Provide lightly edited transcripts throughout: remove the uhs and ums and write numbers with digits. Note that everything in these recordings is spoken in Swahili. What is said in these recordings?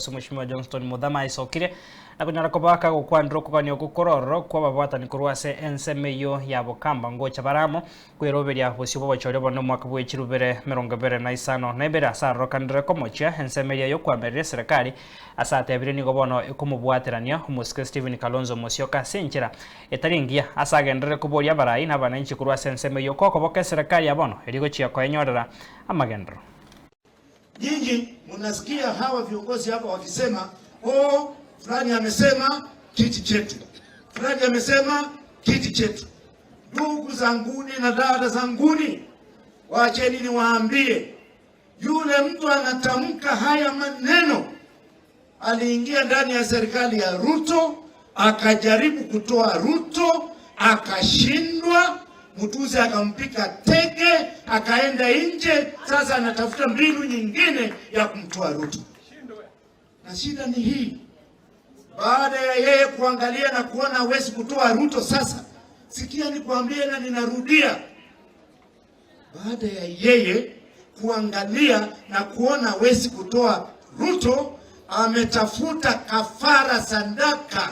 Mheshimiwa Johnston Muthama isokire na kunyara kubaka gukwandro kuganyo gukororo kwa babwatani kurwase ensemeyo ya bokamba ngocha baramo kwiroberia busibo bachore bono mwaka bwe chirubere 2025 nebera asaro kandire komocha ensemeyo yo kwamerere serikali asate abire nigo bono ikumubwaterania umuske Stephen Kalonzo Musyoka senchera etaringia asagendere kuboria barai na bananchi kurwase ensemeyo koko boke serikali abono erigo chia kwa enyorera amagendro. Nyinyi mnasikia hawa viongozi hapa wakisema, oh, fulani amesema kiti chetu, fulani amesema kiti chetu. Ndugu zanguni na dada zanguni, waacheni niwaambie, yule mtu anatamka haya maneno aliingia ndani ya serikali ya Ruto, akajaribu kutoa Ruto, akashindwa. Mtuzi akampika teke, akaenda nje, sasa anatafuta mbinu nyingine ya kumtoa Ruto. Na shida ni hii, baada ya yeye kuangalia na kuona hawezi kutoa Ruto, sasa sikia nikwambie na ninarudia, baada ya yeye kuangalia na kuona hawezi kutoa Ruto, ametafuta kafara sadaka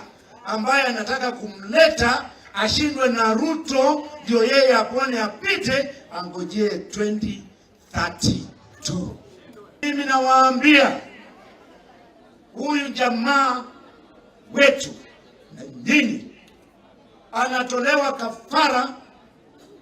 ambaye anataka kumleta ashindwe na Ruto ndio yeye apone apite, angojee 2032. Mimi nawaambia huyu jamaa wetu na nini anatolewa kafara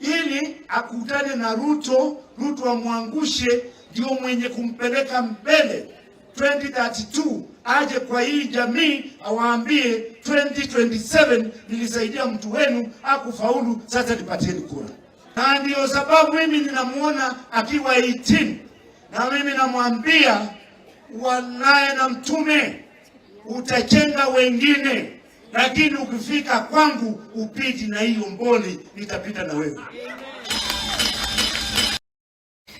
ili akutane na Ruto, Ruto amwangushe ndio mwenye kumpeleka mbele 2032, aje kwa hii jamii awaambie 2027 nilisaidia mtu wenu akufaulu, sasa nipatieni kura. Na ndio sababu mimi ninamuona akiwa 18 na mimi namwambia, wanaye na mtume utachenga wengine, lakini ukifika kwangu upiti na hiyo mboli, nitapita na wewe.